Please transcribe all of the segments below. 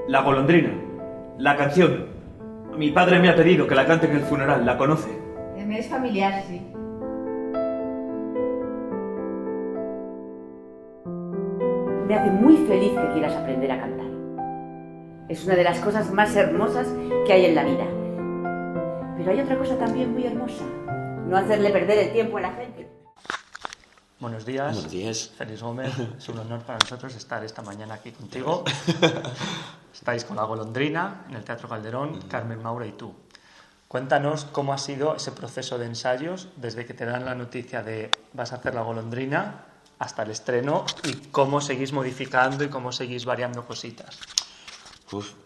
La golondrina. La canción. Mi padre me ha pedido que la cante en el funeral. ¿La conoce? Me es familiar, sí. Me hace muy feliz que quieras aprender a cantar. Es una de las cosas más hermosas que hay en la vida. Pero hay otra cosa también muy hermosa. No hacerle perder el tiempo a la gente. Buenos días. Buenos días. Félix Gómez. Es un honor para nosotros estar esta mañana aquí contigo. Estáis con La Golondrina en el Teatro Calderón, Carmen Maura y tú. Cuéntanos cómo ha sido ese proceso de ensayos desde que te dan la noticia de vas a hacer La Golondrina hasta el estreno y cómo seguís modificando y cómo seguís variando cositas.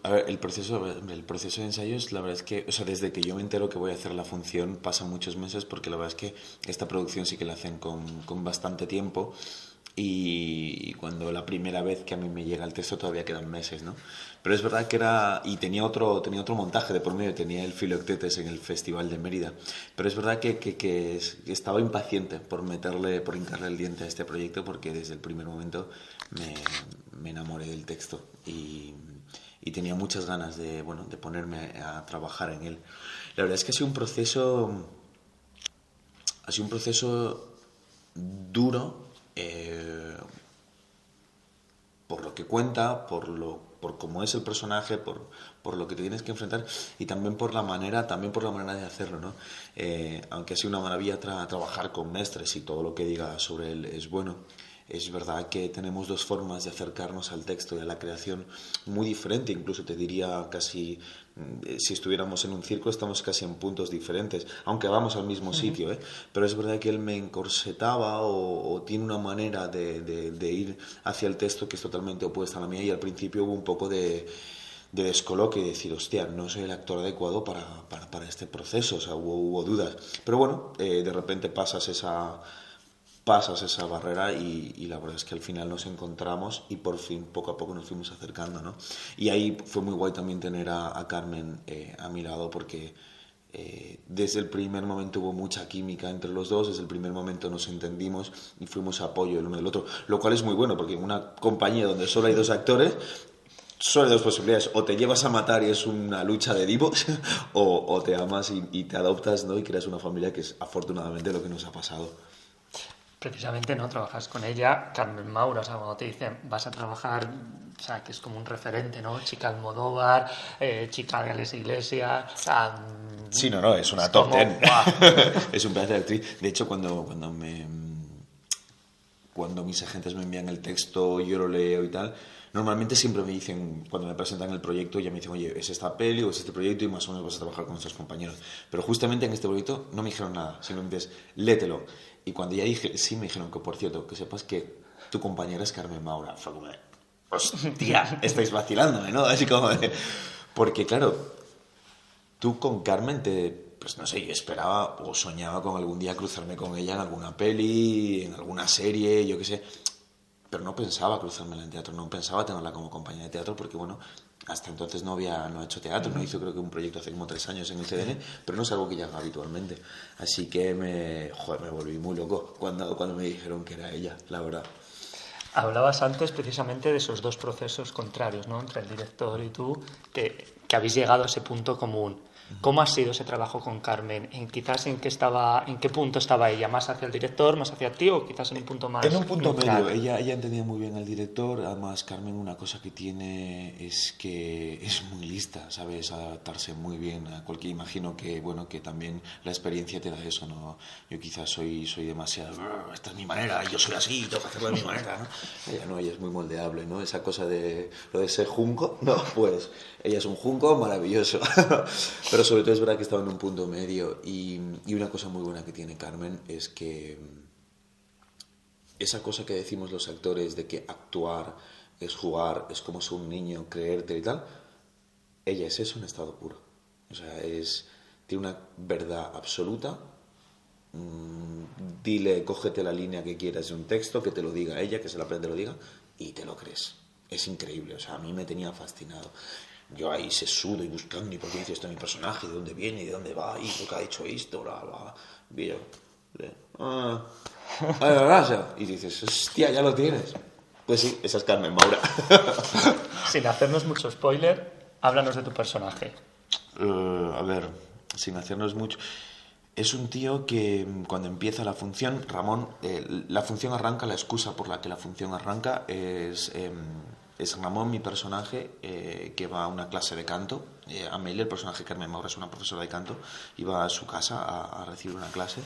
A ver, el proceso de ensayos, la verdad es que, o sea, desde que yo me entero que voy a hacer la función pasan muchos meses, porque la verdad es que esta producción sí que la hacen con bastante tiempo, y cuando la primera vez que a mí me llega el texto todavía quedan meses, ¿no? Pero es verdad que tenía otro montaje de por medio, tenía el Filoctetes en el Festival de Mérida, pero es verdad que estaba impaciente por hincarle el diente a este proyecto, porque desde el primer momento me enamoré del texto y tenía muchas ganas de ponerme a trabajar en él. La verdad es que ha sido un proceso duro, por lo que cuenta, por cómo es el personaje, por lo que te tienes que enfrentar, y también por la manera de hacerlo, ¿no? Aunque ha sido una maravilla trabajar con Mestres y todo lo que diga sobre él es bueno. Es verdad que tenemos dos formas de acercarnos al texto y a la creación muy diferente, incluso te diría casi, si estuviéramos en un circo estamos casi en puntos diferentes, aunque vamos al mismo sitio, ¿eh? Pero es verdad que él me encorsetaba o tiene una manera de ir hacia el texto que es totalmente opuesta a la mía, y al principio hubo un poco de descoloque y decir, hostia, no soy el actor adecuado para este proceso, o sea, hubo dudas. Pero bueno, de repente pasas esa barrera y la verdad es que al final nos encontramos y por fin poco a poco nos fuimos acercando, ¿no? Y ahí fue muy guay también tener a Carmen a mi lado, porque desde el primer momento hubo mucha química entre los dos, desde el primer momento nos entendimos y fuimos apoyo el uno del otro, lo cual es muy bueno, porque en una compañía donde solo hay dos actores solo hay dos posibilidades: o te llevas a matar y es una lucha de divos, o te amas y te adoptas, ¿no? Y creas una familia, que es afortunadamente lo que nos ha pasado. Precisamente, ¿no? Trabajas con ella, Carmen Maura, o sea, cuando te dicen vas a trabajar, o sea, que es como un referente, ¿no? Chica Almodóvar, chica de Alex Iglesias, o sea... Sí, no, es una top ten. Es un pedazo de actriz. De hecho, cuando mis agentes me envían el texto, yo lo leo y tal, normalmente siempre me dicen, cuando me presentan el proyecto, ya me dicen, oye, es esta peli o es este proyecto y más o menos vas a trabajar con nuestros compañeros. Pero justamente en este proyecto no me dijeron nada, simplemente es, léetelo. Y cuando ya dije, sí, me dijeron que, por cierto, que sepas que tu compañera es Carmen Maura. Fue como, hostia, estáis vacilándome, ¿no? Así como de... Porque, claro, tú con Carmen pues no sé, yo esperaba o soñaba con algún día cruzarme con ella en alguna peli, en alguna serie, yo qué sé. Pero no pensaba cruzármela en teatro, no pensaba tenerla como compañera de teatro, porque bueno, hasta entonces no ha hecho teatro, no hizo creo que un proyecto hace como 3 años en el CDN, pero no es algo que ya haga habitualmente. Así que me volví muy loco cuando me dijeron que era ella, la verdad. Hablabas antes precisamente de esos dos procesos contrarios, ¿no? Entre el director y tú, que habéis llegado a ese punto común. ¿Cómo ha sido ese trabajo con Carmen? Quizás en qué punto estaba ella, más hacia el director, más hacia ti, o quizás en un punto más... En un punto neutral? medio. Ella entendía muy bien al director. Además, Carmen, una cosa que tiene es que es muy lista, ¿sabes? Adaptarse muy bien a cualquier... Imagino que, bueno, que también la experiencia te da eso, ¿no? Yo quizás soy demasiado... Esta es mi manera, yo soy así, tengo que hacerlo de mi manera, ¿no? Ella es muy moldeable, ¿no? Esa cosa de... Lo de ser junco, no, pues... Ella es un junco maravilloso. Pero sobre todo es verdad que estaba en un punto medio, y una cosa muy buena que tiene Carmen es que esa cosa que decimos los actores de que actuar es jugar, es como ser un niño, creerte y tal, ella es eso en estado puro. O sea, tiene una verdad absoluta. Dile, cógete la línea que quieras de un texto, que te lo diga ella, que se la aprende, lo diga, y te lo crees. Es increíble, o sea, a mí me tenía fascinado. Yo ahí se sudo y buscando, y por qué dice esto mi personaje, de dónde viene, y de dónde va, y por qué ha hecho esto, bla, bla. Y yo, y dices, hostia, ya lo tienes. Pues sí, esa es Carmen Maura. Sin hacernos mucho spoiler, háblanos de tu personaje. A ver, sin hacernos mucho... Es un tío que cuando empieza la función, Ramón, la función arranca, la excusa por la que la función arranca es Ramón, mi personaje, que va a una clase de canto. Amelia, el personaje de Carmen Maura, es una profesora de canto, y va a su casa a recibir una clase.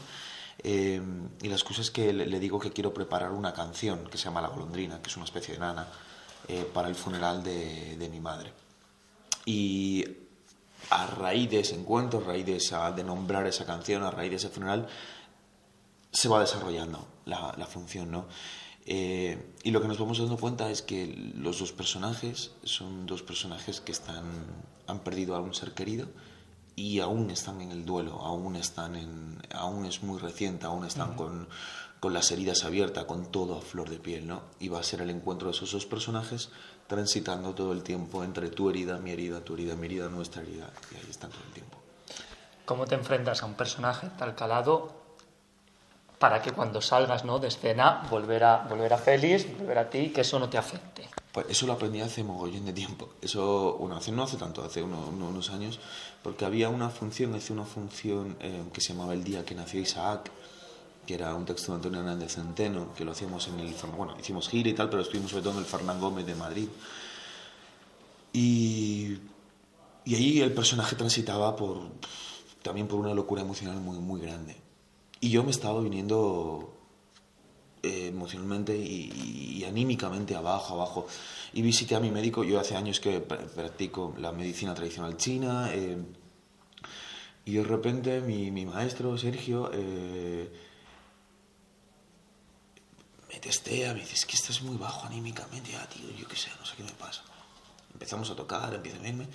Y la excusa es que le digo que quiero preparar una canción que se llama La Golondrina, que es una especie de nana, para el funeral de mi madre. Y a raíz de ese encuentro, a raíz de nombrar esa canción, a raíz de ese funeral, se va desarrollando la función, ¿no? Y lo que nos vamos dando cuenta es que los dos personajes son dos personajes que han perdido a un ser querido y aún están en el duelo, aún es muy reciente, aún están con las heridas abiertas, con todo a flor de piel, ¿no? Y va a ser el encuentro de esos dos personajes transitando todo el tiempo entre tu herida, mi herida, tu herida, mi herida, nuestra herida, y ahí están todo el tiempo. ¿Cómo te enfrentas a un personaje tal calado para que cuando salgas, ¿no?, de escena volver a Félix, volver a ti, que eso no te afecte? Pues eso lo aprendí hace mogollón de tiempo. Eso, bueno, no hace tanto, hace unos años, porque había una función que se llamaba El día que nació Isaac, que era un texto de Antonio Hernández Centeno, que lo hacíamos hicimos gira y tal, pero estuvimos sobre todo en el Fernán Gómez de Madrid. Y ahí el personaje transitaba también por una locura emocional muy, muy grande. Y yo me estaba viniendo emocionalmente y anímicamente abajo. Y visité a mi médico. Yo hace años que practico la medicina tradicional china. Y de repente mi maestro, Sergio, me testea, me dice, es que estás muy bajo anímicamente. Ya, tío, yo qué sé, no sé qué me pasa. Empezamos a tocar, empieza a verme.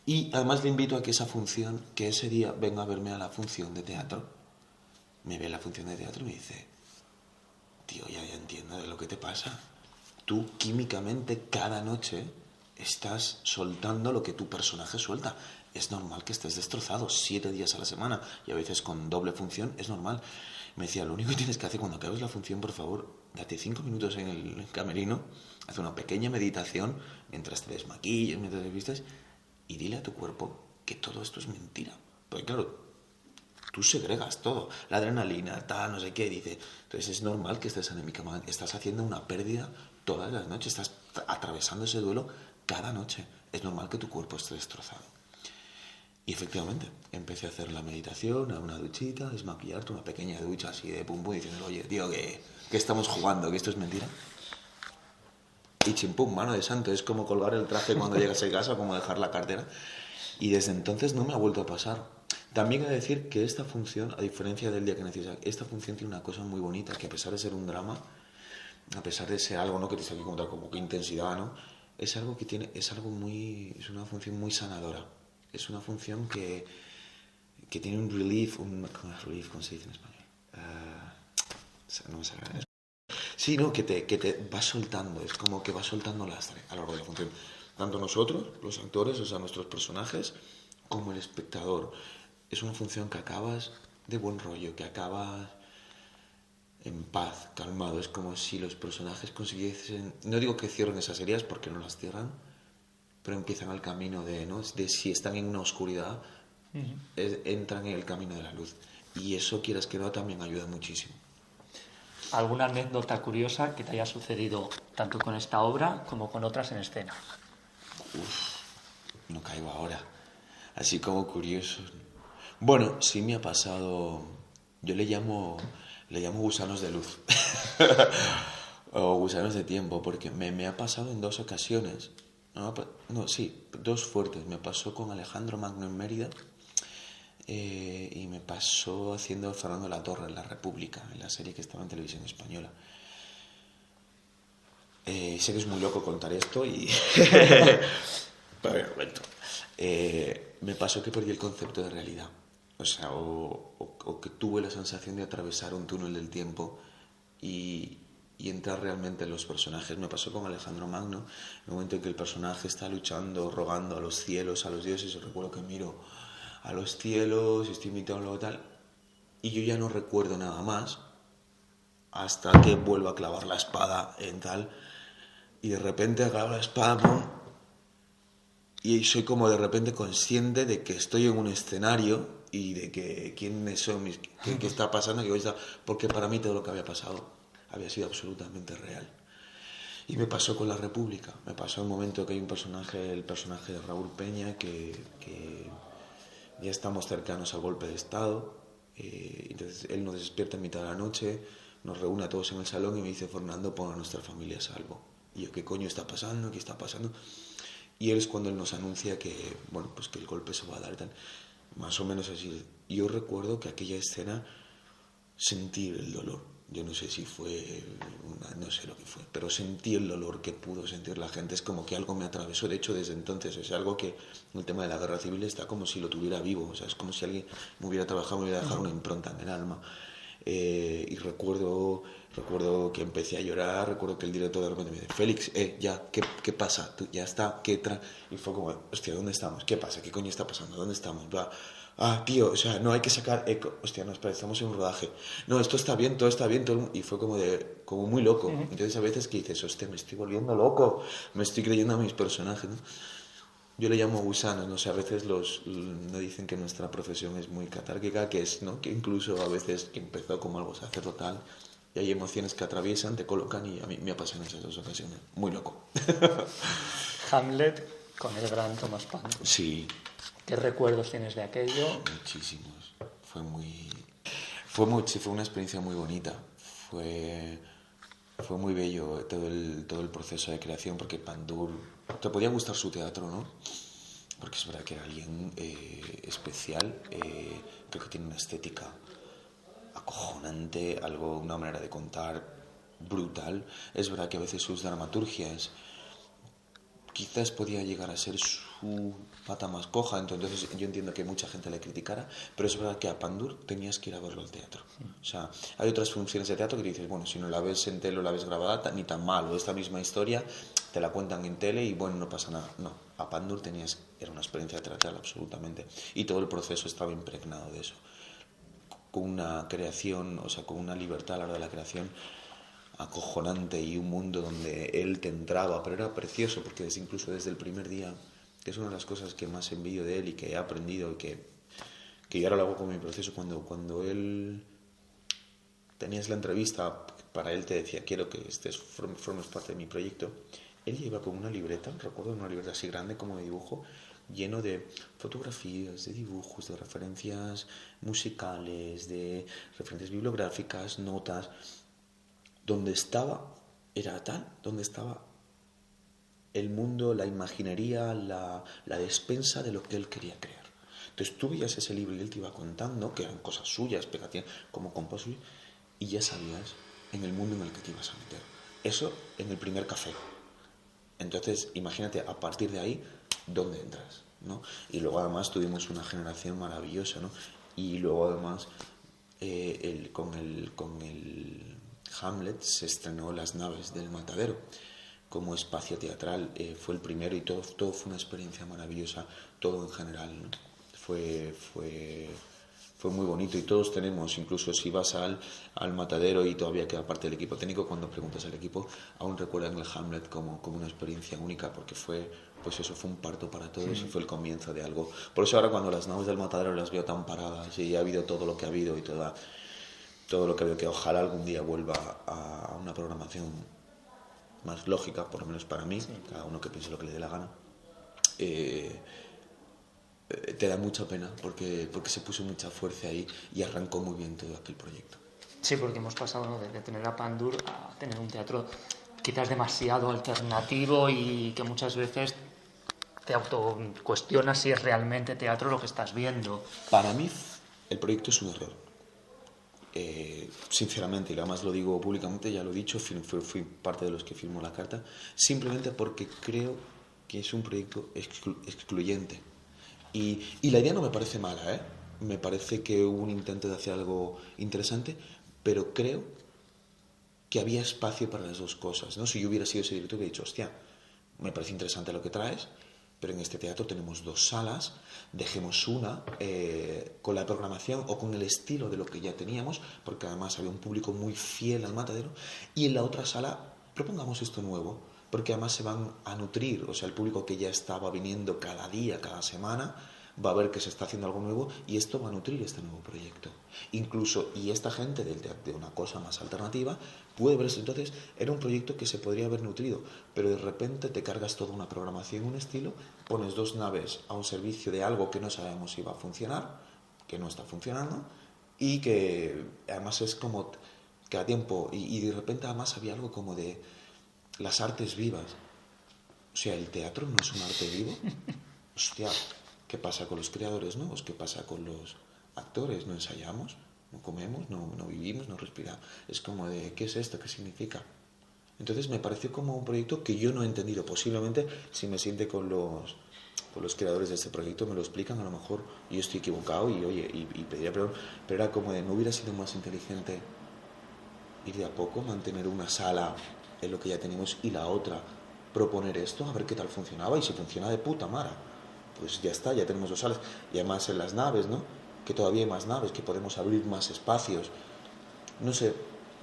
Y además le invito a que que ese día venga a verme a la función de teatro. Me ve la función de teatro y me dice, tío, ya entiendo de lo que te pasa. Tú químicamente cada noche estás soltando lo que tu personaje suelta. Es normal que estés destrozado 7 días a la semana y a veces con doble función, es normal. Me decía, lo único que tienes que hacer cuando acabes la función, por favor, date 5 minutos en el camerino, haz una pequeña meditación mientras te desmaquillas, mientras te vistes, y dile a tu cuerpo que todo esto es mentira. Porque claro, tú segregas todo, la adrenalina, tal, no sé qué, dice. Entonces es normal que estés anémica, estás haciendo una pérdida todas las noches, estás atravesando ese duelo cada noche. Es normal que tu cuerpo esté destrozado. Y efectivamente, empecé a hacer la meditación, a una duchita, desmaquillarte, una pequeña ducha así de pum pum, diciendo, oye, tío, que estamos jugando, que esto es mentira. Y chimpum, mano de santo, es como colgar el traje cuando llegas a casa, como dejar la cartera. Y desde entonces no me ha vuelto a pasar. También he de decir que esta función, a diferencia del día que nació Isaac, esta función tiene una cosa muy bonita, que a pesar de ser un drama, a pesar de ser algo, ¿no?, que te está aquí como que intensidad, ¿no?, es una función muy sanadora. Es una función que tiene un relief, ¿cómo se dice en español? No me sale. Sí, no, que te va soltando, es como que va soltando lastre a lo largo de la función. Tanto nosotros, los actores, o sea, nuestros personajes, como el espectador. Es una función que acabas de buen rollo, que acabas en paz, calmado. Es como si los personajes consiguiesen... No digo que cierren esas heridas porque no las cierran, pero empiezan el camino de si están en una oscuridad, entran en el camino de la luz. Y eso, quieras que no, también ayuda muchísimo. ¿Alguna anécdota curiosa que te haya sucedido tanto con esta obra como con otras en escena? No caigo ahora. Así como curioso. Bueno, sí me ha pasado... Yo le llamo gusanos de luz. O gusanos de tiempo, porque me ha pasado en 2 ocasiones. Sí, 2 fuertes. Me pasó con Alejandro Magno en Mérida y me pasó haciendo Fernando Latorre en La República, en la serie que estaba en Televisión Española. Sé que es muy loco contar esto y... Pero bueno, cuento. Me pasó que perdí el concepto de realidad. O sea, o que tuve la sensación de atravesar un túnel del tiempo y entrar realmente en los personajes. Me pasó con Alejandro Magno, en el momento en que el personaje está luchando, rogando a los cielos, a los dioses. Recuerdo que miro a los cielos, estoy imitando tal, y yo ya no recuerdo nada más hasta que vuelvo a clavar la espada en tal. y de repente agarro la espada, ¡pum! Y soy como de repente consciente de que estoy en un escenario y de que quiénes son mis, qué está pasando, porque para mí todo lo que había pasado había sido absolutamente real. Y me pasó con la República, me pasó un momento que hay un personaje, el personaje de Raúl Peña, que ya estamos cercanos al golpe de Estado, entonces él nos despierta en mitad de la noche, nos reúne a todos en el salón y me dice: Fernando, pon a nuestra familia a salvo. Y yo: ¿qué coño está pasando? ¿Qué está pasando? Y él es cuando él nos anuncia que, bueno, pues que el golpe se va a dar y tal. Más o menos así. Yo recuerdo que aquella escena sentí el dolor. Yo no sé si fue no sé lo que fue, pero sentí el dolor que pudo sentir la gente. Es como que algo me atravesó. De hecho, desde entonces es algo que en el tema de la guerra civil está como si lo tuviera vivo. O sea, es como si alguien me hubiera trabajado, me hubiera dejado una impronta en el alma. Y recuerdo que empecé a llorar. Recuerdo que el director de repente me dice: Félix, ya, ¿qué pasa? ¿Tú, ya está? Y fue como: hostia, ¿dónde estamos? ¿Qué pasa? ¿Qué coño está pasando? ¿Dónde estamos? Tío, o sea, no hay que sacar eco. Hostia, no, espera, estamos en un rodaje. No, esto está bien, todo está bien. Y fue como muy loco. Entonces a veces que dices: hostia, me estoy volviendo loco. Me estoy creyendo a mis personajes, ¿no? Yo le llamo gusanos, no sé, a veces me dicen que nuestra profesión es muy catárquica, que es, ¿no? Que incluso a veces que empezó como algo sacerdotal y hay emociones que atraviesan, te colocan, y a mí me ha pasado en esas dos ocasiones. Muy loco. Hamlet con el gran Thomas Pandur. Sí. ¿Qué recuerdos tienes de aquello? Muchísimos. Fue una experiencia muy bonita. Fue muy bello todo el proceso de creación, porque Pandur, te podía gustar su teatro, ¿no? Porque es verdad que era alguien especial, creo que tiene una estética acojonante, una manera de contar brutal. Es verdad que a veces sus dramaturgias quizás podía llegar a ser su pata más coja, entonces yo entiendo que mucha gente le criticara, pero es verdad que a Pandur tenías que ir a verlo al teatro. O sea, hay otras funciones de teatro que dices: bueno, si no la ves en tele o la ves grabada, ni tan mal, o esta misma historia te la cuentan en tele y bueno, no pasa nada. No, a Pandur era una experiencia teatral absolutamente, y todo el proceso estaba impregnado de eso, con una creación, o sea, con una libertad a la hora de la creación acojonante, y un mundo donde él te entraba, pero era precioso, porque incluso desde el primer día, que es una de las cosas que más envidio de él y que he aprendido, y que yo ahora lo hago con mi proceso, cuando él tenías la entrevista, para él te decía: quiero que formes parte de mi proyecto, él iba con una libreta, recuerdo una libreta así grande como de dibujo, lleno de fotografías, de dibujos, de referencias musicales, de referencias bibliográficas, notas. Donde estaba el mundo, la imaginería, la despensa de lo que él quería crear. Entonces tú veías ese libro y él te iba contando, que eran cosas suyas, pegativas, como compas suyos, y ya sabías en el mundo en el que te ibas a meter. Eso en el primer café. Entonces imagínate, a partir de ahí, ¿dónde entras? ¿No? Y luego además tuvimos una generación maravillosa, ¿no? Y luego además con el Hamlet se estrenó Las naves del matadero como espacio teatral, fue el primero, y todo fue una experiencia maravillosa, todo en general, ¿no? Fue muy bonito, y todos tenemos, incluso si vas al matadero y todavía queda parte del equipo técnico, cuando preguntas al equipo aún recuerdan el Hamlet como una experiencia única, porque fue un parto para todos, y fue el comienzo de algo. Por eso ahora cuando Las naves del matadero las veo tan paradas, y ha habido todo lo que ha habido y todo lo que veo, que ojalá algún día vuelva a una programación más lógica, por lo menos para mí, cada uno que piense lo que le dé la gana, te da mucha pena, porque se puso mucha fuerza ahí y arrancó muy bien todo aquel proyecto. Sí, porque hemos pasado, ¿no?, de tener a Pandur a tener un teatro quizás demasiado alternativo, y que muchas veces te autocuestionas si es realmente teatro lo que estás viendo. Para mí el proyecto es un error. Sinceramente, y además lo digo públicamente, ya lo he dicho, fui parte de los que firmó la carta, simplemente porque creo que es un proyecto excluyente, y la idea no me parece mala, me parece que hubo un intento de hacer algo interesante, pero creo que había espacio para las dos cosas, ¿no? Si yo hubiera sido ese director, hubiera dicho: hostia, me parece interesante lo que traes, pero en este teatro tenemos 2 salas, dejemos una con la programación o con el estilo de lo que ya teníamos, porque además había un público muy fiel al matadero, y en la otra sala propongamos esto nuevo, porque además se van a nutrir, o sea, el público que ya estaba viniendo cada día, cada semana, va a ver que se está haciendo algo nuevo y esto va a nutrir este nuevo proyecto. Incluso, y esta gente de una cosa más alternativa puede ver esto. Entonces, era un proyecto que se podría haber nutrido, pero de repente te cargas toda una programación, un estilo, pones 2 naves a un servicio de algo que no sabemos si va a funcionar, que no está funcionando, y que además es como cada tiempo, y de repente además había algo como de las artes vivas. O sea, el teatro no es un arte vivo. Hostia, ¿qué pasa con los creadores nuevos? ¿Qué pasa con los actores? ¿No ensayamos? ¿No comemos? ¿No vivimos? ¿No respiramos? Es como de, ¿qué es esto? ¿Qué significa? Entonces me pareció como un proyecto que yo no he entendido. Posiblemente, si me siente con los creadores de este proyecto, me lo explican, a lo mejor yo estoy equivocado y, oye, y pediría perdón, pero era como de, ¿no hubiera sido más inteligente ir de a poco, mantener una sala en lo que ya tenemos y la otra proponer esto, a ver qué tal funcionaba? Y si funciona de puta madre, pues ya está, ya tenemos 2 salas. Y además en las naves, ¿no? Que todavía hay más naves, que podemos abrir más espacios. No sé,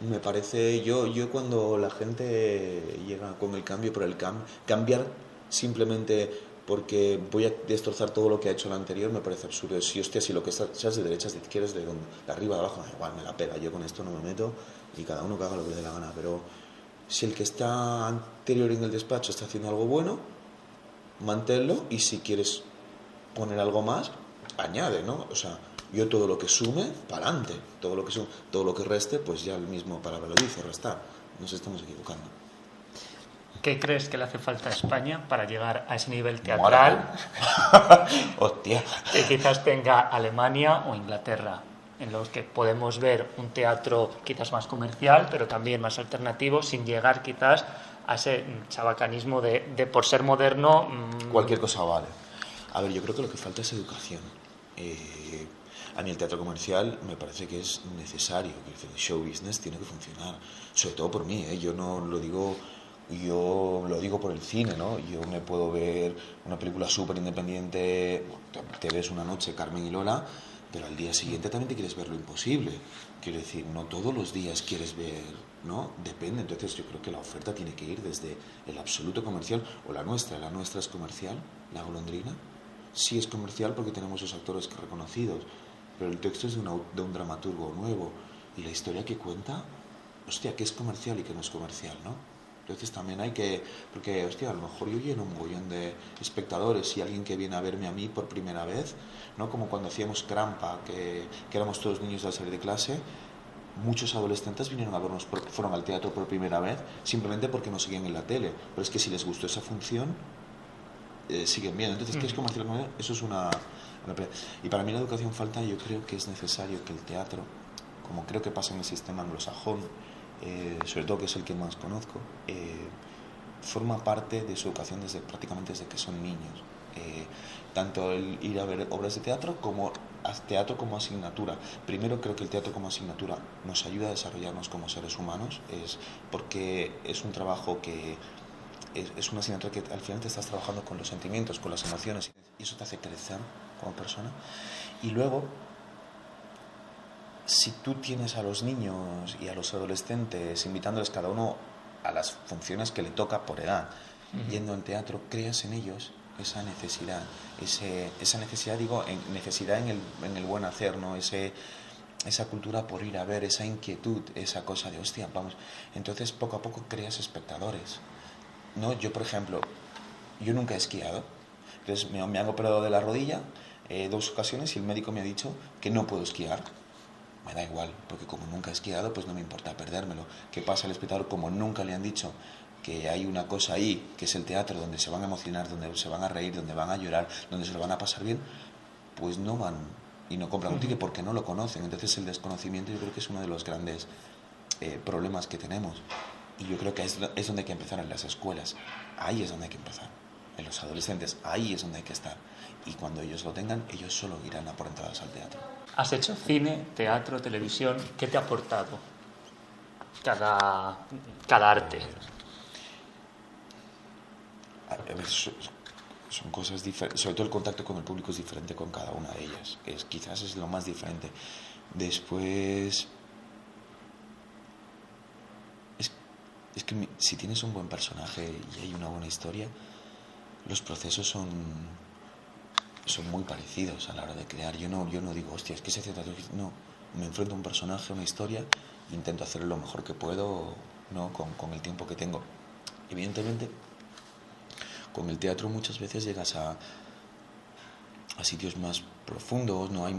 me parece, yo cuando la gente llega con el cambio por el cambiar simplemente porque voy a destrozar todo lo que ha hecho el anterior, me parece absurdo. Si, hostia, si lo que seas de derechas, de izquierdas, de arriba, de abajo, igual me la pega, yo con esto no me meto y cada uno que haga lo que le dé la gana. Pero si el que está anterior en el despacho está haciendo algo bueno, manténlo, y si quieres poner algo más, añade, ¿no? O sea, yo todo lo que sume, para adelante, todo lo que reste, pues ya el mismo palabra lo dice, restar. Nos estamos equivocando. ¿Qué crees que le hace falta a España para llegar a ese nivel teatral Hostia. que quizás tenga Alemania o Inglaterra, en los que podemos ver un teatro quizás más comercial, pero también más alternativo, sin llegar quizás a ese chabacanismo de por ser moderno... Cualquier cosa vale. A ver, yo creo que lo que falta es educación. A mí el teatro comercial me parece que es necesario, que el show business tiene que funcionar, sobre todo por mí, yo no lo digo... Yo lo digo por el cine, ¿no? Yo me puedo ver una película súper independiente, te ves una noche Carmen y Lola, pero al día siguiente también te quieres ver Lo Imposible. Quiero decir, no todos los días quieres ver, ¿no? Depende. Entonces yo creo que la oferta tiene que ir desde el absoluto comercial, o la nuestra es comercial, La Golondrina. Sí es comercial porque tenemos los actores reconocidos, pero el texto es de un dramaturgo nuevo, y la historia que cuenta, hostia, que es comercial y que no es comercial, ¿no? Entonces también hay que, porque hostia, a lo mejor yo lleno un mogollón de espectadores y alguien que viene a verme a mí por primera vez, ¿no? Como cuando hacíamos Crampa, que éramos todos niños al salir de clase, muchos adolescentes vinieron a vernos, fueron al teatro por primera vez, simplemente porque nos seguían en la tele, pero es que si les gustó esa función, siguen viendo. Entonces, ¿qué es comercial? Eso es una... Y para mí la educación falta, yo creo que es necesario que el teatro, como creo que pasa en el sistema anglosajón, sobre todo que es el que más conozco, forma parte de su educación prácticamente desde que son niños. Tanto el ir a ver obras de teatro como asignatura. Primero, creo que el teatro como asignatura nos ayuda a desarrollarnos como seres humanos, porque es un trabajo que es una asignatura que al final te estás trabajando con los sentimientos, con las emociones, y eso te hace crecer como persona. Y luego, si tú tienes a los niños y a los adolescentes invitándoles cada uno a las funciones que le toca por edad, yendo al teatro, creas en ellos esa necesidad, necesidad en el buen hacer, ¿no? Esa cultura por ir a ver, esa inquietud, esa cosa de hostia, vamos. Entonces poco a poco creas espectadores, ¿no? Yo, por ejemplo, yo nunca he esquiado, entonces me han operado de la rodilla 2 ocasiones y el médico me ha dicho que no puedo esquiar. Me da igual, porque como nunca he esquiado, pues no me importa perdérmelo. ¿Qué pasa al espectador? Como nunca le han dicho que hay una cosa ahí, que es el teatro, donde se van a emocionar, donde se van a reír, donde van a llorar, donde se lo van a pasar bien, pues no van y no compran un ticket porque no lo conocen. Entonces el desconocimiento yo creo que es uno de los grandes problemas que tenemos. Y yo creo que es donde hay que empezar, en las escuelas. Ahí es donde hay que empezar. En los adolescentes, ahí es donde hay que estar. Y cuando ellos lo tengan, ellos solo irán a por entradas al teatro. ¿Has hecho cine, teatro, televisión? ¿Qué te ha aportado cada arte? A ver, son cosas diferentes. Sobre todo el contacto con el público es diferente con cada una de ellas. Quizás es lo más diferente. Después... Es que si tienes un buen personaje y hay una buena historia, los procesos son muy parecidos a la hora de crear. Yo no digo, hostia, es que se trata de... No, me enfrento a un personaje, a una historia, intento hacerlo lo mejor que puedo, ¿no? Con el tiempo que tengo. Evidentemente, con el teatro muchas veces llegas a sitios más profundos, no hay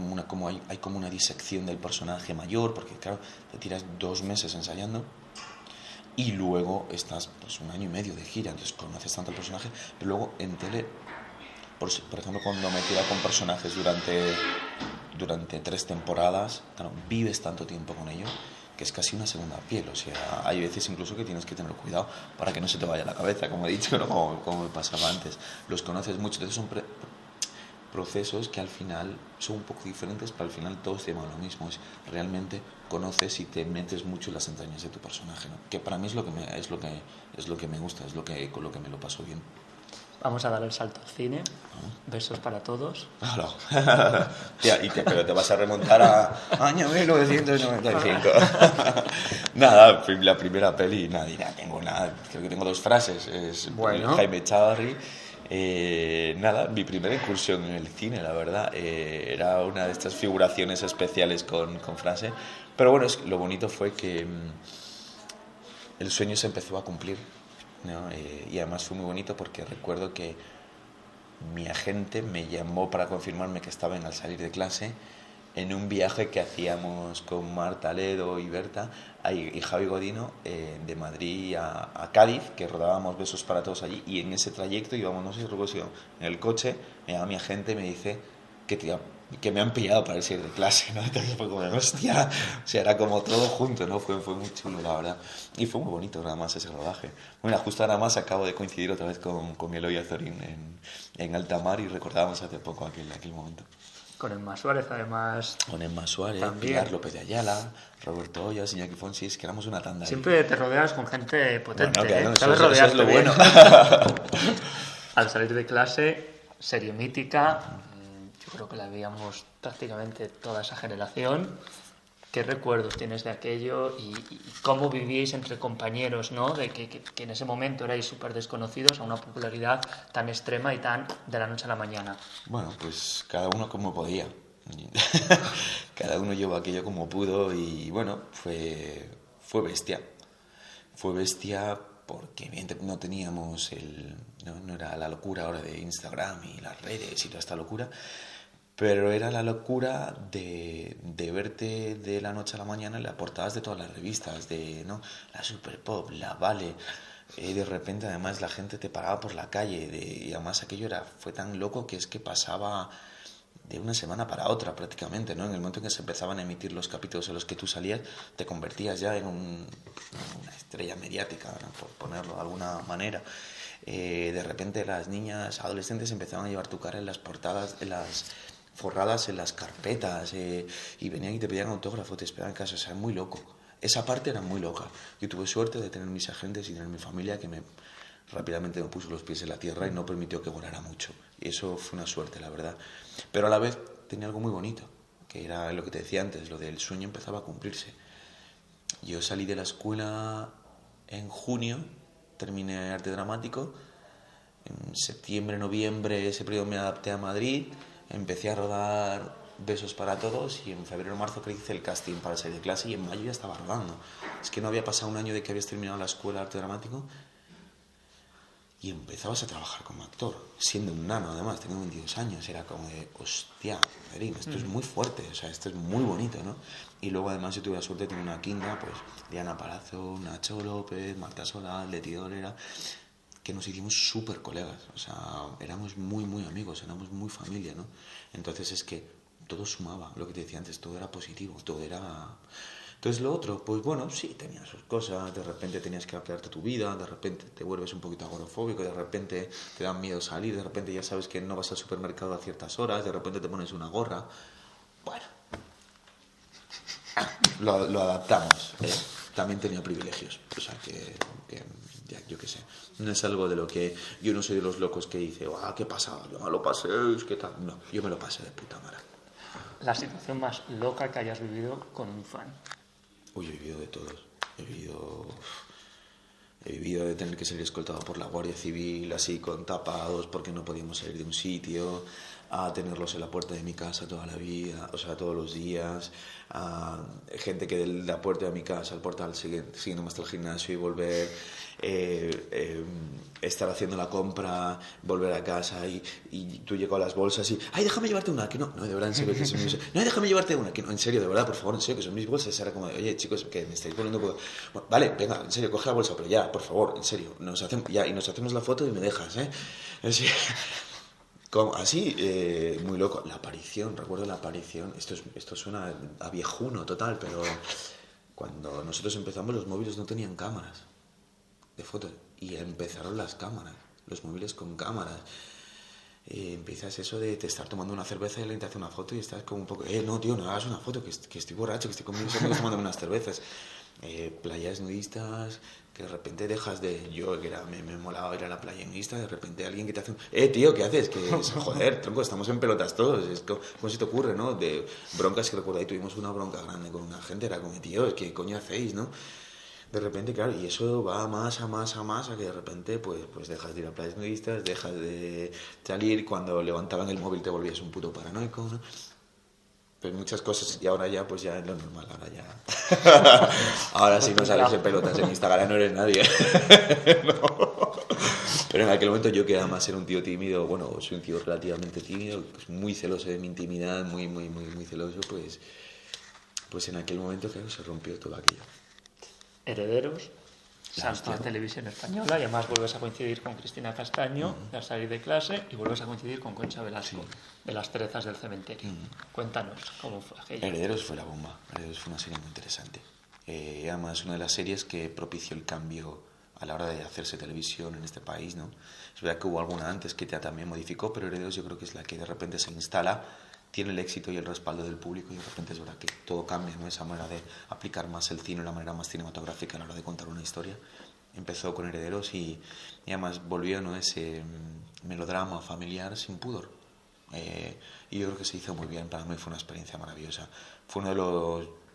como una disección del personaje mayor, porque claro, te tiras 2 meses ensayando y luego estás pues 1 año y medio de gira, entonces conoces tanto el personaje, pero luego en tele, por ejemplo, cuando me tira con personajes durante 3 temporadas, claro, vives tanto tiempo con ellos que es casi una segunda piel. O sea, hay veces incluso que tienes que tener cuidado para que no se te vaya la cabeza, como he dicho, ¿no? como me pasaba antes. Los conoces mucho, entonces son procesos que al final son un poco diferentes, pero al final todos llevan lo mismo. Es realmente conoces y te metes mucho en las entrañas de tu personaje, ¿no? Que para mí es lo que me gusta, con lo que me lo paso bien. Vamos a dar el salto al cine. Besos para todos. Claro. Tía, pero te vas a remontar a año 1995. Nada, la primera peli, nada, tengo nada. Creo que tengo 2 frases. Es bueno. Jaime Chavarri. Nada, mi primera incursión en el cine, la verdad. Era una de estas figuraciones especiales con frase. Pero bueno, lo bonito fue que el sueño se empezó a cumplir, ¿no? Y además fue muy bonito porque recuerdo que mi agente me llamó para confirmarme que estaba al salir de clase en un viaje que hacíamos con Marta Ledo y Berta y Javi Godino de Madrid a Cádiz, que rodábamos Besos para Todos allí, y en ese trayecto íbamos, no sé si recuerdo, en el coche, me llama mi agente y me dice que me han pillado para irse de clase, ¿no? Entonces fue como, hostia, o sea, era como todo junto, ¿no? Fue muy chulo, la verdad, y fue muy bonito nada más ese rodaje. Bueno, justo nada más acabo de coincidir otra vez con Eloy Azorín en alta mar y recordábamos hace poco aquel momento. Con Emma Suárez, además. Con Emma Suárez, también. Pilar López de Ayala, Roberto Ollas, Iñaki Fonsis, que éramos una tanda. Siempre te rodeas con gente potente. Bueno, claro, ¿Sabes eso es lo bien? bueno. Al salir de clase, serie mítica. Yo creo que la veíamos prácticamente toda esa generación. ¿Qué recuerdos tienes de aquello y cómo vivíais entre compañeros, ¿no? De que en ese momento erais súper desconocidos a una popularidad tan extrema y tan de la noche a la mañana? Bueno, pues cada uno como podía. Cada uno llevó aquello como pudo y bueno, fue bestia. Fue bestia porque evidentemente no teníamos no era la locura ahora de Instagram y las redes y toda esta locura. Pero era la locura de verte de la noche a la mañana en las portadas de todas las revistas, ¿no? La Super Pop, la Vale. De repente, además, la gente te paraba por la calle. Y además, aquello fue tan loco que es que pasaba de una semana para otra prácticamente, ¿no? En el momento en que se empezaban a emitir los capítulos en los que tú salías, te convertías ya en una estrella mediática, ¿no? Por ponerlo de alguna manera. De repente, las niñas adolescentes empezaban a llevar tu cara en las portadas, forradas en las carpetas, y venían y te pedían autógrafo, te esperaban en casa, o sea, muy loco. Esa parte era muy loca. Yo tuve suerte de tener mis agentes y tener mi familia que rápidamente me puso los pies en la tierra y no permitió que volara mucho. Y eso fue una suerte, la verdad. Pero a la vez tenía algo muy bonito, que era lo que te decía antes, lo del sueño empezaba a cumplirse. Yo salí de la escuela en junio, terminé arte dramático, en septiembre, noviembre, ese periodo me adapté a Madrid. Empecé a rodar Besos para Todos y en febrero o marzo que hice el casting para salir de clase y en mayo ya estaba rodando. Es que no había pasado un año de que habías terminado la escuela de arte dramático y empezabas a trabajar como actor, siendo un nano además, tengo 22 años, era como de, hostia, Erin, esto es muy fuerte, o sea, esto es muy bonito, ¿no? Y luego además yo tuve la suerte de tener una quinta, pues Diana Palazzo, Nacho López, Marta Solá, Leti Dolera, que nos hicimos súper colegas, o sea, éramos muy, muy amigos, éramos muy familia, ¿no? Entonces es que todo sumaba, lo que te decía antes, todo era positivo, todo era... Entonces lo otro, pues bueno, sí, tenía sus cosas, de repente tenías que adaptarte a tu vida, de repente te vuelves un poquito agorafóbico, de repente te dan miedo salir, de repente ya sabes que no vas al supermercado a ciertas horas, de repente te pones una gorra, bueno, lo adaptamos, ¿eh? También tenía privilegios, o sea que ya, yo qué sé, no es algo de lo que yo no soy de los locos que dice, qué pasaba, yo me lo pasé, qué tal, no, yo me lo pasé de puta madre. La situación más loca que hayas vivido con un fan. Uy, he vivido de todos, he vivido He vivido de tener que salir escoltado por la Guardia Civil, así con tapados porque no podíamos salir de un sitio, a tenerlos en la puerta de mi casa toda la vida, o sea, todos los días, a gente que de la puerta de mi casa al portal siguiéndome hasta el gimnasio y volver, estar haciendo la compra, volver a casa y tú llegas a las bolsas y ¡ay, déjame llevarte una! Que no, de verdad, en serio, que son mis... No, déjame llevarte una, que no, en serio, de verdad, por favor, en serio, que son mis bolsas. Era como, oye, chicos, que me estáis poniendo... Bueno, vale, venga, en serio, coge la bolsa, pero ya, por favor, en serio, nos hacemos la foto y me dejas, ¿eh? Así, muy loco. La aparición, recuerdo la aparición, esto suena a viejuno total, pero cuando nosotros empezamos los móviles no tenían cámaras de fotos y empezaron las cámaras, los móviles con cámaras. Empiezas eso de te estar tomando una cerveza y alguien te hace una foto y estás como un poco, no tío, no hagas una foto, que estoy borracho, que estoy con mis amigos tomando unas cervezas. Playas nudistas, que de repente dejas de... Yo, que me molaba ir a la playa nudista, de repente alguien que te hace un... tío, ¿qué haces? Joder, tronco, estamos en pelotas todos. ¿Cómo se te ocurre, no? De broncas que recuerdo, ahí tuvimos una bronca grande con una gente, era como, tío, ¿qué coño hacéis, no? De repente, claro, y eso va más a que de repente pues dejas de ir a playas nudistas, dejas de salir, cuando levantaban el móvil te volvías un puto paranoico, ¿no? Pues muchas cosas, y ahora ya, pues ya es lo normal, ahora si no sales en pelotas en Instagram no eres nadie. No. Pero en aquel momento yo, que además era un tío tímido, bueno, soy un tío relativamente tímido, pues muy celoso de mi intimidad, muy celoso, pues en aquel momento, claro, se rompió todo aquello. Herederos, salto a Televisión Española y además vuelves a coincidir con Cristina Castaño al salir de clase y vuelves a coincidir con Concha Velasco de Las Cerezas del Cementerio. Cuéntanos cómo fue aquello. Herederos fue la bomba. Herederos fue una serie muy interesante. Además, una de las series que propició el cambio a la hora de hacerse televisión en este país, ¿no? Es verdad que hubo alguna antes que también modificó, pero Herederos yo creo que es la que de repente se instala, tiene el éxito y el respaldo del público y de repente es verdad que todo cambia, ¿no? Esa manera de aplicar más el cine, la manera más cinematográfica a la hora de contar una historia. Empezó con Herederos y además volvió, ¿no? Ese melodrama familiar sin pudor. Y yo creo que se hizo muy bien. Para mí fue una experiencia maravillosa.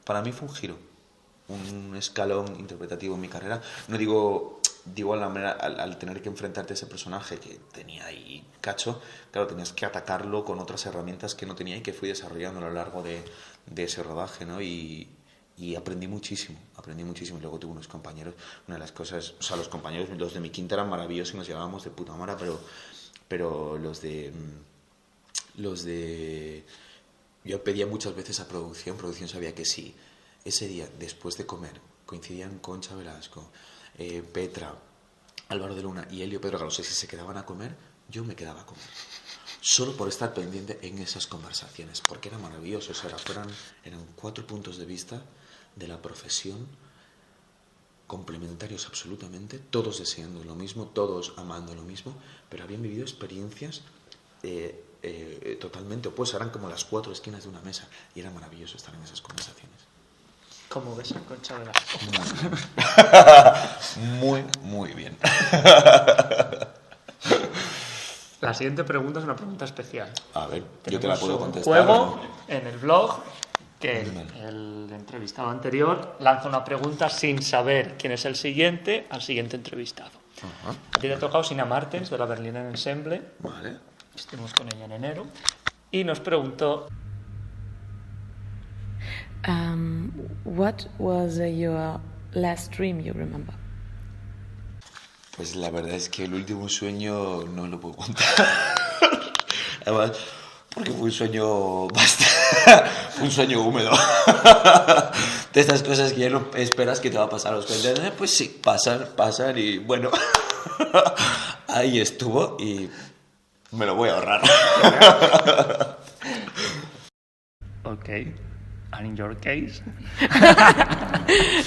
Para mí fue un giro, un escalón interpretativo en mi carrera. No digo a la manera, al tener que enfrentarte a ese personaje que tenía ahí cacho, claro, tenías que atacarlo con otras herramientas que no tenía y que fui desarrollando a lo largo de ese rodaje, ¿no? Y aprendí muchísimo. Luego tuve unos compañeros, una de las cosas, o sea, los compañeros, los de mi quinta eran maravillosos y nos llevábamos de puta madre, pero los de yo pedía muchas veces a producción sabía que si ese día, después de comer, coincidían Concha Velasco, Petra, Álvaro de Luna y Elio Pedro Galosés, si se quedaban a comer, yo me quedaba a comer. Solo por estar pendiente en esas conversaciones, porque era maravilloso. O sea, eran 4 puntos de vista de la profesión, complementarios absolutamente, todos deseando lo mismo, todos amando lo mismo, pero habían vivido experiencias totalmente opuestas. Eran como las 4 esquinas de una mesa y era maravilloso estar en esas conversaciones. ¿Cómo ves a Concha Velasco? Muy bien. La siguiente pregunta es una pregunta especial. A ver, Tenemos yo te la puedo un contestar. juego en el blog que el entrevistado anterior lanza una pregunta sin saber quién es el siguiente al siguiente entrevistado. Ajá. A ti te ha tocado Sina Martens de la Berliner Ensemble. Vale. Estuvimos con ella en enero y nos preguntó what was your last dream you remember? Pues la verdad es que el último sueño no lo puedo contar. Además, porque fue un sueño un sueño húmedo. De estas cosas que ya no esperas que te va a pasar a los 40. Pues sí, pasan y bueno, ahí estuvo y me lo voy a ahorrar. Okay. And in your case?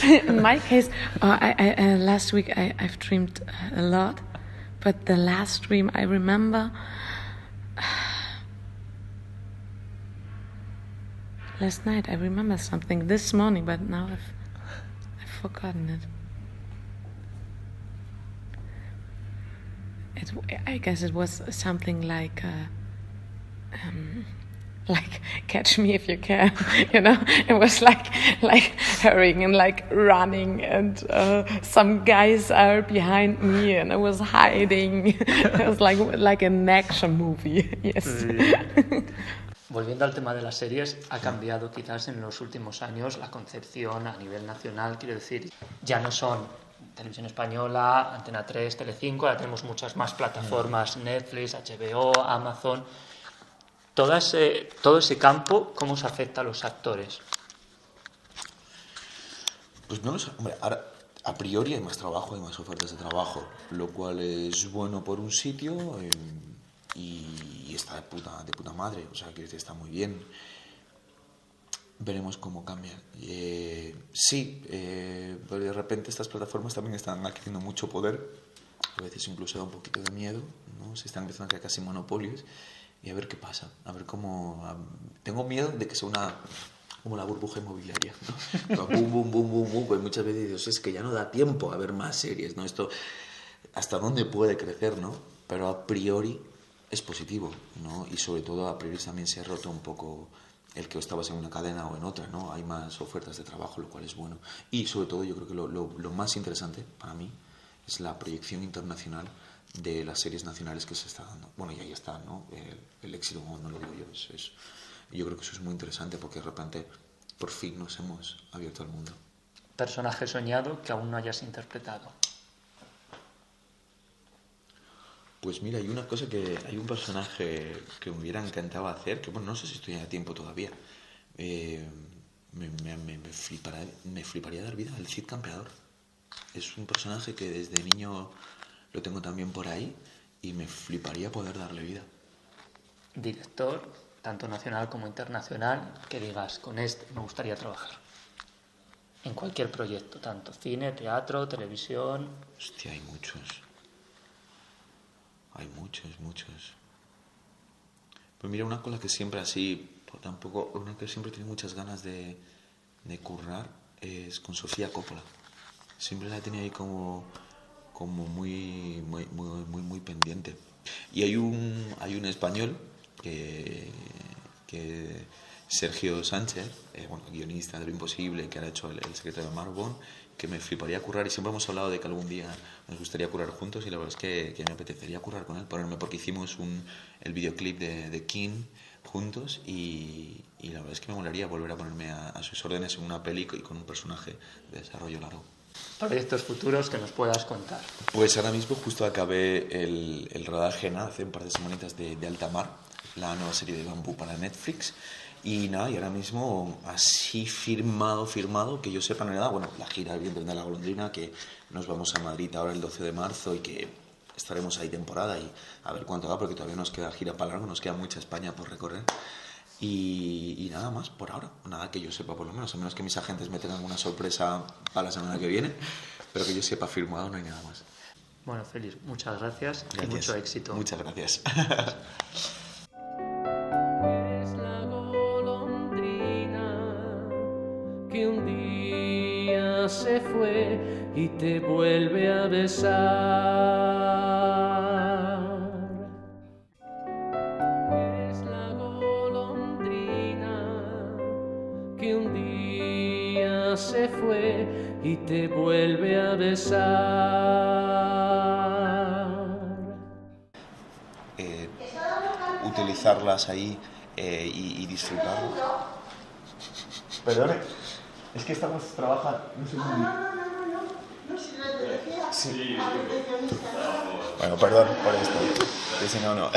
In my case, last week I've dreamed a lot, but the last dream I remember, last night I remember something this morning, but now I've forgotten it. I guess it was something like like catch me if you can, you know. It was like hurrying and like running, and some guys are behind me, and I was hiding. It was like an action movie. Yes. Volviendo al tema de las series, ha cambiado quizás en los últimos años la concepción a nivel nacional, quiero decir, ya no son Televisión Española, Antena 3, Telecinco, ahora tenemos muchas más plataformas, Netflix, HBO, Amazon. Todo ese campo, ¿cómo se afecta a los actores? Pues no lo sé, hombre, ahora a priori hay más trabajo, hay más ofertas de trabajo, lo cual es bueno por un sitio y está de puta madre, o sea, que está muy bien. Veremos cómo cambia. Pero de repente estas plataformas también están adquiriendo mucho poder, a veces incluso da un poquito de miedo, ¿no? Se están empezando a crear casi monopolios y a ver qué pasa, a ver cómo... Tengo miedo de que sea como la burbuja inmobiliaria, ¿no? Boom, boom, boom, boom, boom, pues muchas veces dices, es que ya no da tiempo a ver más series, ¿no? Esto, ¿hasta dónde puede crecer, no? Pero a priori es positivo, ¿no? Y sobre todo a priori también se ha roto un poco el que estabas en una cadena o en otra, ¿no? Hay más ofertas de trabajo, lo cual es bueno. Y sobre todo yo creo que lo más interesante para mí es la proyección internacional de las series nacionales que se está dando. Bueno, y ahí está, ¿no? El éxito, no lo digo yo, yo creo que eso es muy interesante porque de repente por fin nos hemos abierto al mundo. Personaje soñado que aún no hayas interpretado. Pues mira, hay un personaje que me hubiera encantado hacer, que bueno, no sé si estoy a tiempo todavía. Me fliparía dar vida al Cid Campeador. Es un personaje que desde niño lo tengo también por ahí y me fliparía poder darle vida. Director, tanto nacional como internacional, que digas, con este me gustaría trabajar. En cualquier proyecto, tanto cine, teatro, televisión... Hostia, hay muchos. Hay muchos. Pues mira, una con la que siempre una que siempre tiene muchas ganas de currar es con Sofía Coppola. Siempre la he tenido ahí como muy pendiente. Y hay un español que Sergio Sánchez, guionista de Lo Imposible, que ahora ha hecho El secreto de Marbón, que me fliparía currar, y siempre hemos hablado de que algún día nos gustaría currar juntos, y la verdad es que me apetecería currar con él, porque hicimos el videoclip de King juntos, y la verdad es que me molaría volver a ponerme a sus órdenes en una peli y con un personaje de desarrollo largo. Proyectos futuros que nos puedas contar. Pues ahora mismo justo acabé el rodaje hace un par de semanitas de Alta Mar, la nueva serie de Bambú para Netflix. Y nada, y ahora mismo así firmado, que yo sepa, no hay nada. Bueno, la gira de La Golondrina, que nos vamos a Madrid ahora el 12 de marzo y que estaremos ahí temporada y a ver cuánto da, porque todavía nos queda gira para largo, nos queda mucha España por recorrer. Y nada más por ahora, nada que yo sepa por lo menos, a menos que mis agentes me tengan alguna sorpresa para la semana que viene, pero que yo sepa firmado no hay nada más. Bueno, Félix, muchas gracias. Y mucho éxito. Muchas gracias. Que un día se fue y te vuelve a besar. Es la golondrina que un día se fue y te vuelve a besar. Utilizarlas ahí y disfrutarlas. Perdone. Es que estamos trabajando. No sé cómo. Sí. Bueno, perdón por esto. Si no.